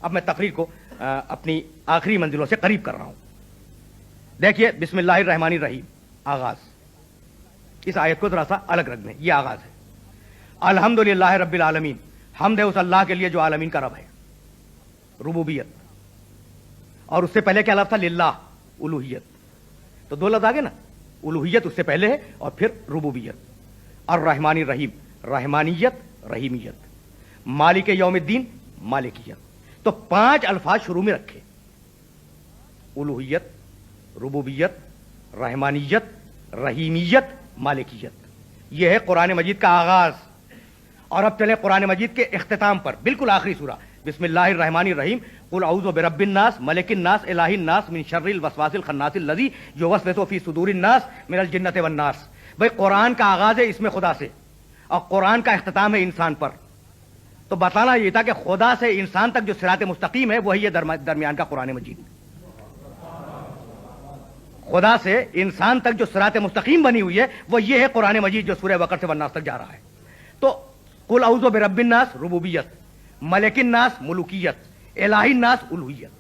اب میں تقریر کو اپنی آخری منزلوں سے قریب کر رہا ہوں. دیکھیے بسم اللہ الرحمن الرحیم آغاز. اس آیت کو ذرا سا الگ رکھ دیں. یہ آغاز ہے. الحمدللہ رب العالمین. حمد ہے اس اللہ کے لیے جو عالمین کا رب ہے. ربوبیت. اور اس سے پہلے کیا لفظ تھا؟ للہ. الوہیت. تو دو لفظ آگے نا. الوہیت اس سے پہلے ہے اور پھر ربوبیت. الرحمن الرحیم. رحمانیت رحیمیت. مالک یوم الدین مالکیت. تو 5 الفاظ شروع میں رکھے. الوہیت، ربوبیت، رحمانیت، رحیمیت، مالکیت. یہ ہے قرآن مجید کا آغاز. اور اب چلیں قرآن مجید کے اختتام پر. بالکل آخری سورہ بسم اللہ الرحمن الرحیم. قل اعوذ برب الناس ملک الناس الہ الناس من شر الوسواس الخناس الذی یوسوس فی صدور الناس من الجنۃ والناس. بھائی قرآن کا آغاز ہے اسم خدا سے اور قرآن کا اختتام ہے انسان پر. تو بتانا یہ تھا کہ خدا سے انسان تک جو صراط مستقیم ہے وہی ہے درمیان کا قرآن مجید. خدا سے انسان تک جو صراط مستقیم بنی ہوئی ہے وہ یہ ہے قرآن مجید جو سورہ بقرہ سے والناس تک جا رہا ہے. تو قل اعوذ برب الناس ربوبیت، ملک الناس ملوکیت، الہ الناس الوہیت.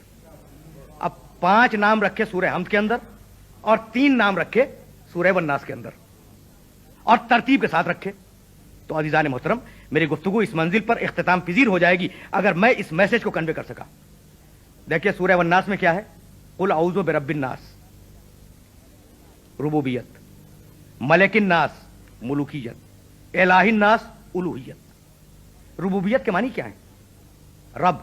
اب 5 نام رکھے سورہ حمد کے اندر اور 3 نام رکھے سورہ والناس کے اندر اور ترتیب کے ساتھ رکھے. تو عزیزان محترم میری گفتگو اس منزل پر اختتام پذیر ہو جائے گی اگر میں اس میسج کو کنوے کر سکا. دیکھیے سورہ والناس میں کیا ہے؟ قل اعوذ برب الناس ربوبیت، ملک الناس ملوکیت، الہ الناس الوہیت. ربوبیت کے معنی کیا ہے؟ رب.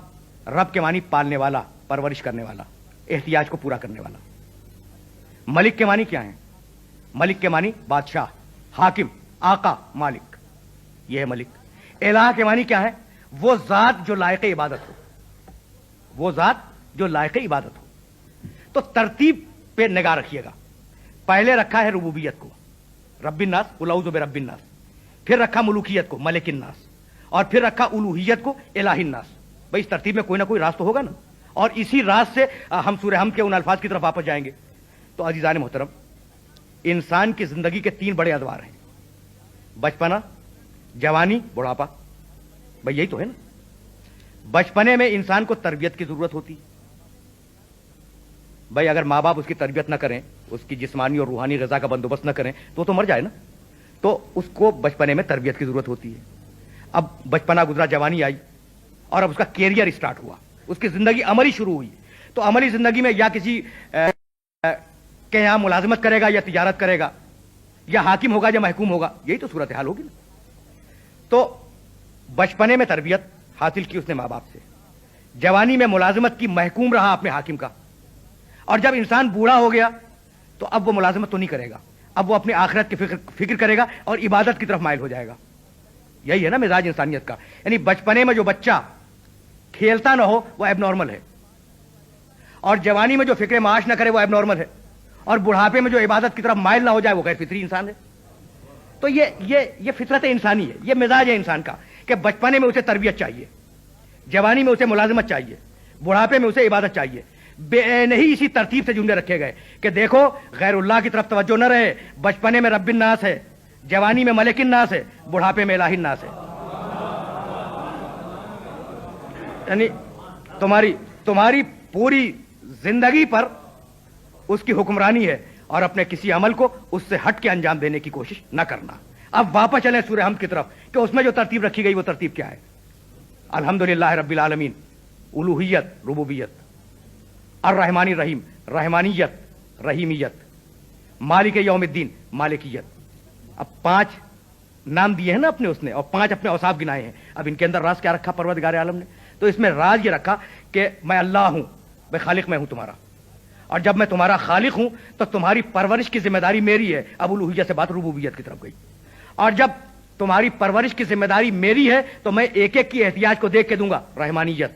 رب کے معنی پالنے والا، پرورش کرنے والا، احتیاج کو پورا کرنے والا. ملک کے معنی کیا ہے؟ ملک کے معنی بادشاہ، حاکم، آقا، مالک. یہ ہے ملک. الہ کے معنی کیا ہے؟ وہ ذات جو لائق عبادت ہو. وہ ذات جو لائق عبادت ہو. تو ترتیب پہ نگاہ رکھیے گا. پہلے رکھا ہے ربوبیت کو رب الناس قل اعوذ برب الناس، پھر رکھا ملوکیت کو ملک الناس، اور پھر رکھا الوہیت کو الہ الناس. بھائی اس ترتیب میں کوئی نہ کوئی راز تو ہوگا نا. اور اسی راز سے ہم سورہ حمد کے ان الفاظ کی طرف واپس جائیں گے. تو عزیزان محترم انسان کی زندگی کے 3 بڑے ادوار ہیں. بچپنا، جوانی، بڑھاپا. بھائی یہی تو ہے نا. بچپنے میں انسان کو تربیت کی ضرورت ہوتی. بھائی اگر ماں باپ اس کی تربیت نہ کریں، اس کی جسمانی اور روحانی غذا کا بندوبست نہ کریں تو مر جائے نا. تو اس کو بچپنے میں تربیت کی ضرورت ہوتی ہے. اب بچپنا گزرا، جوانی آئی اور اب اس کا کیریئر اسٹارٹ ہوا. اس کی زندگی عملی شروع ہوئی. تو عملی زندگی میں یا کسی کے یہاں ملازمت کرے گا یا تجارت کرے گا، یا حاکم ہوگا یا محکوم ہوگا. یہی تو صورتحال ہوگی نا. تو بچپنے میں تربیت حاصل کی اس نے ماں باپ سے، جوانی میں ملازمت کی، محکوم رہا اپنے حاکم کا، اور جب انسان بوڑھا ہو گیا تو اب وہ ملازمت تو نہیں کرے گا. اب وہ اپنی آخرت کی فکر کرے گا اور عبادت کی طرف مائل ہو جائے گا. یہی ہے نا مزاج انسانیت کا. یعنی بچپنے میں جو بچہ کھیلتا نہ ہو وہ ایب نارمل ہے، اور جوانی میں جو فکر معاش نہ کرے وہ ایب نارمل ہے، اور بڑھاپے میں جو عبادت کی طرف مائل نہ ہو جائے وہ غیر فطری انسان ہے. تو یہ فطرت انسانی ہے، یہ مزاج ہے انسان کا کہ بچپنے میں اسے تربیت چاہیے، جوانی میں اسے ملازمت چاہیے، بڑھاپے میں اسے عبادت چاہیے. بے نہیں اسی ترتیب سے جملے رکھے گئے کہ دیکھو غیر اللہ کی طرف توجہ نہ رہے. بچپنے میں رب الناس ہے، جوانی میں ملک الناس ہے، بڑھاپے میں الہ الناس ہے. یعنی تمہاری پوری زندگی پر اس کی حکمرانی ہے اور اپنے کسی عمل کو اس سے ہٹ کے انجام دینے کی کوشش نہ کرنا. اب واپس چلیں سورہ حمد کی طرف کہ اس میں جو ترتیب رکھی گئی وہ ترتیب کیا ہے؟ الحمدللہ رب العالمین، الوہیت، ربوبیت، الرحمن الرحیم، رحمانیت، رحیمیت، مالک یوم الدین، مالکیت. اب 5 نام دیے ہیں نا اپنے اس نے، اور 5 اپنے اوصاف گنائے ہیں. اب ان کے اندر راز کیا رکھا پروردگار عالم نے؟ تو اس میں راز یہ رکھا کہ میں اللہ ہوں، میں خالق میں ہوں تمہارا، اور جب میں تمہارا خالق ہوں تو تمہاری پرورش کی ذمہ داری میری ہے. اب الوہیت سے بات ربوبیت کی طرف گئی. اور جب تمہاری پرورش کی ذمہ داری میری ہے تو میں ایک ایک کی احتیاج کو دیکھ کے دوں گا، رحمانیت.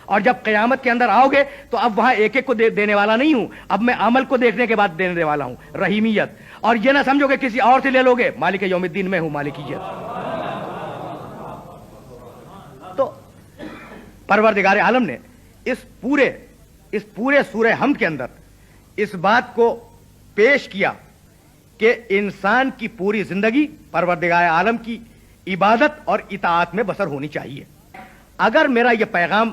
اور جب قیامت کے اندر آؤ گے تو اب وہاں ایک ایک کو دینے والا نہیں ہوں، اب میں عمل کو دیکھنے کے بعد دینے والا ہوں، رحیمیت. اور یہ نہ سمجھو کہ کسی اور سے لے لو گے، مالک یوم الدین میں ہوں، مالکیت. تو پروردگار عالم نے اس پورے سورہ حمد کے اندر اس بات کو پیش کیا کہ انسان کی پوری زندگی پروردگار عالم کی عبادت اور اطاعت میں بسر ہونی چاہیے. اگر میرا یہ پیغام